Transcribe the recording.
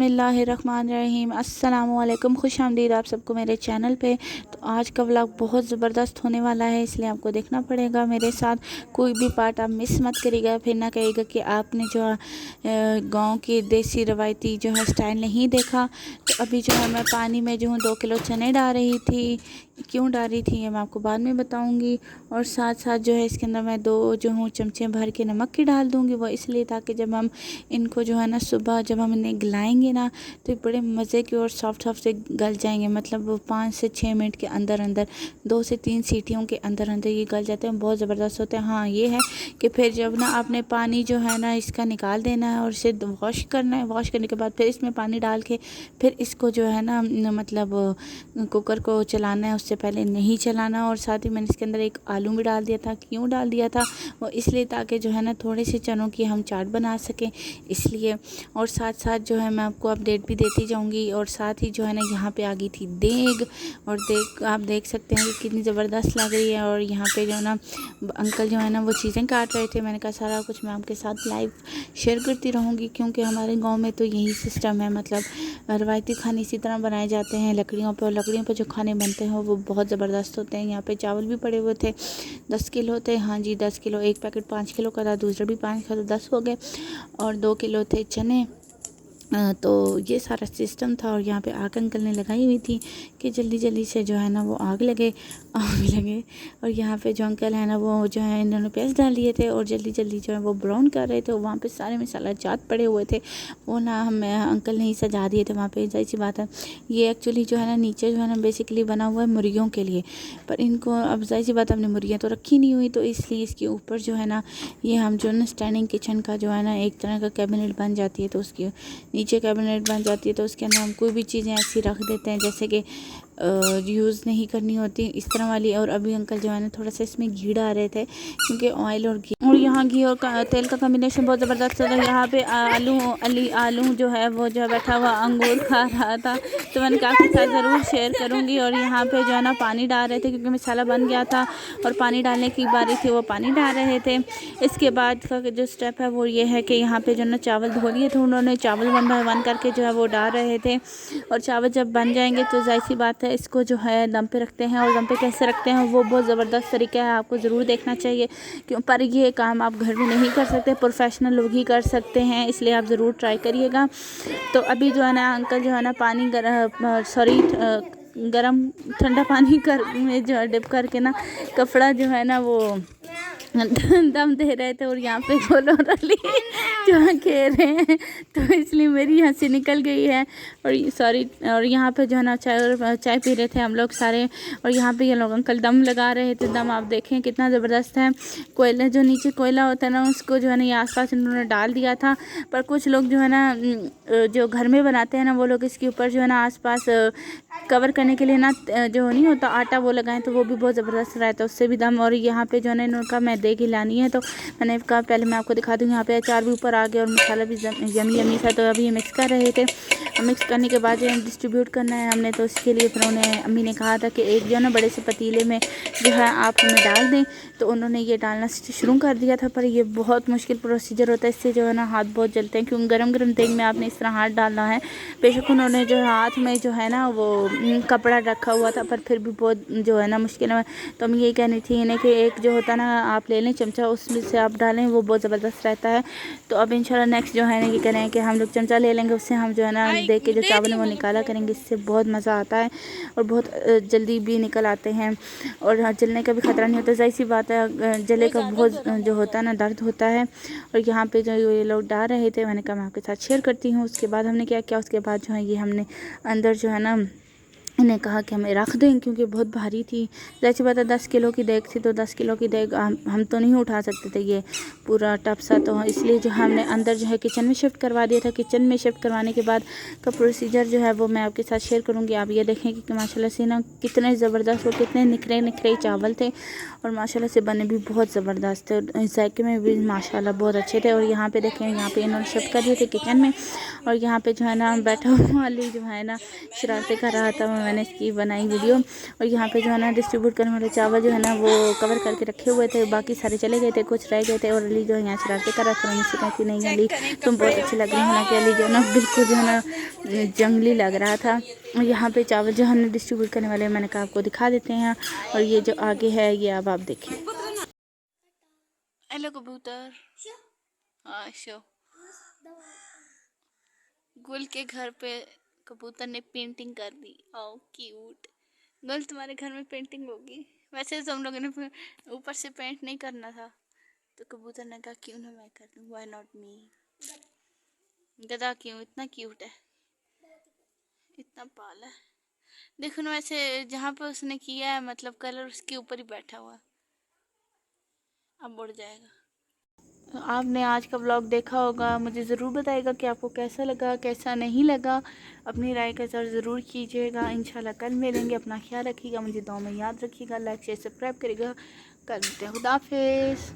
बिस्मिल्लाहिर्रहमानिर्रहीम अस्सलामुअलैकुम, खुशामदीद आप सबको मेरे चैनल पे। तो आज का व्लॉग बहुत ज़बरदस्त होने वाला है, इसलिए आपको देखना पड़ेगा मेरे साथ। कोई भी पार्ट आप मिस मत करिएगा, फिर ना कहिएगा कि आपने जो गांव की देसी रवायती जो है स्टाइल नहीं देखा। तो अभी जो है मैं पानी में जो हूँ 2 किलो चने डाल रही थी। क्यों डाल रही थी ये मैं आपको बाद में बताऊंगी। और साथ साथ जो है इसके अंदर मैं 2 जो हूँ चमचे भर के नमक की डाल दूंगी। वो इसलिए ताकि जब हम इनको जो है ना सुबह जब हम इन्हें गलाएंगे ना तो बड़े मज़े के और सॉफ्ट सॉफ्ट से गल जाएंगे। मतलब वो 5 से 6 मिनट के अंदर अंदर 2 से 3 सीटियों के अंदर अंदर ये गल जाते हैं, बहुत ज़बरदस्त होते हैं। हाँ ये है कि फिर जब ना आपने पानी जो है ना इसका निकाल देना है और इसे वॉश करना है। वॉश करने के बाद फिर इसमें पानी डाल के फिर इसको जो है ना मतलब कुकर को चलाना है, उससे पहले नहीं चलाना। और साथ ही मैंने इसके अंदर एक आलू भी डाल दिया था। क्यों डाल दिया था वो इसलिए ताकि जो है ना थोड़े से चनों की हम चाट बना सकें, इसलिए। और साथ साथ जो है मैं आपको अपडेट भी देती जाऊंगी। और साथ ही जो है ना यहाँ पे आ गई थी देग, और आप देख सकते हैं कि कितनी ज़बरदस्त लग रही है। और यहाँ पे जो है ना अंकल जो है ना वो चीज़ें काट रहे थे। मैंने कहा सारा कुछ मैं आपके साथ लाइव शेयर करती रहूँगी, क्योंकि हमारे गाँव में तो यही सिस्टम है। मतलब रवायती खाने इसी तरह बनाए जाते हैं लकड़ियों पर। और लकड़ियों पर जो खाने बनते हैं वो बहुत ज़बरदस्त होते हैं। यहाँ पे चावल भी पड़े हुए थे, 10 किलो थे। हाँ जी 10 किलो, एक पैकेट 5 किलो का था, दूसरा भी 5 का, तो 10 हो गए। और 2 किलो थे चने। तो ये सारा सिस्टम था। और यहाँ पे आग अंकल ने लगाई हुई थी कि जल्दी जल्दी से जो है ना वो आग लगे। और यहाँ पे जो अंकल है ना वो जो है इन्होंने प्याज डाल दिए थे और जल्दी जल्दी जो है वो ब्राउन कर रहे थे। वहाँ पे सारे मसाला जात पड़े हुए थे, वो ना हमें अंकल ने ही सजा दिए थे वहाँ पे। जाहिर सी बात है ये एक्चुअली जो है ना नीचे जो है ना बेसिकली बना हुआ है मुर्गियों के लिए, पर इनको अब जाहिर सी बात है हमने मुर्गियाँ तो रखी नहीं हुई, तो इसलिए इसके ऊपर जो है ना ये हम जो ना स्टैंडिंग किचन का जो है ना एक तरह का कैबिनेट बन जाती है। तो उसकी नीचे कैबिनेट बन जाती है, तो उसके अंदर हम कोई भी चीज़ें ऐसी रख देते हैं जैसे कि यूज़ नहीं करनी होती इस तरह वाली। और अभी अंकल जो है ना थोड़ा सा इसमें घी डाल रहे थे, क्योंकि ऑयल और घी और यहाँ घी और तेल का कॉम्बिनेशन बहुत ज़बरदस्त होता है। यहाँ पे आलू जो है वो जो बैठा हुआ अंगूर खा रहा था, तो मैंने कहा आपके साथ ज़रूर शेयर करूँगी। और यहाँ पे जो है ना पानी डाल रहे थे, क्योंकि मसाला बन गया था और पानी डालने की बारी थी, वो पानी डाल रहे थे। इसके बाद का जो स्टेप है वो ये है कि यहाँ पे जो ना चावल धो लिए थे उन्होंने, चावल 1 बाय 1 करके जो है वो डाल रहे थे। और चावल जब बन जाएंगे तो जाहिर सी बात है इसको जो है दम पे रखते हैं। और दम पे कैसे रखते हैं वो बहुत ज़बरदस्त तरीका है, आपको ज़रूर देखना चाहिए। क्यों पर ये काम आप घर में नहीं कर सकते, प्रोफेशनल लोग ही कर सकते हैं, इसलिए आप ज़रूर ट्राई करिएगा। तो अभी जो है ना अंकल जो है ना पानी गरम ठंडा पानी कर में जो है डिप करके ना कपड़ा जो है ना वो दम दे रहे थे। और यहाँ पे गोलो रली जो है खेल रहे हैं, तो इसलिए मेरी हंसी निकल गई है। और सॉरी, और यहाँ पे जो है ना चाय पी रहे थे हम लोग सारे। और यहाँ पे ये लोग अंकल दम लगा रहे थे। दम आप देखें कितना ज़बरदस्त है। कोयला जो नीचे कोयला होता है ना उसको जो है ना ये आसपास इन्होंने डाल दिया था। पर कुछ लोग जो है ना जो घर में बनाते हैं ना वो लोग इसके ऊपर जो है ना आसपास कवर करने के लिए ना जो नहीं होता आटा वो लगाएं, तो वो भी बहुत ज़बरदस्त रहता है, उससे भी दम। और यहाँ पे जो है ना इनका मैदे की लानी है, तो मैंने कहा पहले मैं आपको दिखा दूँ। यहाँ पे अचार भी ऊपर आ गया और मसाला भी यमी यमी था। तो अभी ये मिक्स कर रहे थे। मिक्स करने के बाद जो है डिस्ट्रीब्यूट करना है हमने, तो उसके लिए फिर उन्हें अम्मी ने कहा था कि एक जो है ना बड़े से पतीले में जो है आप हमें डाल दें। तो उन्होंने ये डालना शुरू कर दिया था, पर ये बहुत मुश्किल प्रोसीजर होता है, इससे जो है ना हाथ बहुत जलते हैं, क्योंकि गरम गरम तेल में आपने इस तरह हाथ डालना है। बेशक उन्होंने जो हाथ में जो है ना वो कपड़ा रखा हुआ था, पर फिर भी बहुत जो है ना मुश्किल है। तो हम यही कहनी थी इन्हें कि एक जो होता है ना आप ले लें चमचा, उसमें से आप डालें, वो बहुत ज़बरदस्त रहता है। तो अब इंशाल्लाह नेक्स्ट जो है ना ये करें कि हम लोग चमचा ले लेंगे, उससे हम जो है ना देख के जो चावल है वो निकाला करेंगे। इससे बहुत मज़ा आता है और बहुत जल्दी भी निकल आते हैं और जलने का भी ख़तरा नहीं होता। जाहिर सी बात है जले का बहुत जो होता है ना दर्द होता है। और यहाँ पे जो ये लोग डाल रहे थे, मैंने कहा मैं आपके साथ शेयर करती हूँ। उसके बाद हमने क्या किया, उसके बाद जो है ये हमने अंदर जो है ना इन्हें कहा कि हमें रख दें, क्योंकि बहुत भारी थी। जैसी बात है 10 किलो की देग थी, तो 10 किलो की देग हम तो नहीं उठा सकते थे ये पूरा टप सा, तो इसलिए जो हमने अंदर जो है किचन में शिफ्ट करवा दिया था। किचन में शिफ्ट करवाने के बाद का प्रोसीजर जो है वो मैं आपके साथ शेयर करूँगी। आप ये देखें कि माशाल्लाह से ना कितने ज़बरदस्त और कितने निखरे निखरे चावल थे, और माशाल्लाह से बने भी बहुत ज़बरदस्त थे, और जायके में भी माशाल्लाह बहुत अच्छे थे। और यहाँ पे देखें, यहाँ पे इन्होंने शिफ्ट कर दिए थे किचन में। और यहाँ पे जो है ना बैठा हुआ वाली जो है ना शरारतें कर रहा था, मैंने इसकी बनाई वीडियो। और यहाँ पे जो है ना डिस्ट्रीब्यूट करने वाले चावल जो है ना वो कवर करके रखे हुए थे, बाकी सारे चले गए थे, कुछ रह गए थे। और अली जो है यहाँ शरारतें कर रहा था, मुझसे कहती नहीं अली तुम बहुत अच्छी लग रही हो ना, कि अली जो है ना बिल्कुल जो है ना जंगली लग रहा था। और यहाँ पे चावल जो है ना डिस्ट्रीब्यूट करने वाले मैंने कहा आपको दिखा देते हैं। और ये जो आगे है ये अब आप देखें। हेलो कबूतर, हाँ शो गुल के घर पे कबूतर ने पेंटिंग कर दी। Oh cute. गुल तुम्हारे घर में पेंटिंग होगी। वैसे तो हम लोगों ने ऊपर से पेंट नहीं करना था, तो कबूतर ने कहा क्यों ना मैं कर दूँ, व्हाई नॉट मी। गधा क्यों, इतना क्यूट है, इतना पाला है। देखो ना वैसे जहाँ पे उसने किया है मतलब कलर उसके ऊपर ही बैठा हुआ है, अब उड़ जाएगा। तो आपने आज का व्लॉग देखा होगा, मुझे ज़रूर बताइएगा कि आपको कैसा लगा कैसा नहीं लगा। अपनी राय का इज़हार ज़रूर कीजिएगा। इंशाल्लाह कल मिलेंगे। अपना ख्याल रखिएगा, मुझे दुआ में याद रखिएगा, लाइक शेयर सब्सक्राइब करिएगा। कल मिलते हैं। खुदा हाफिज़।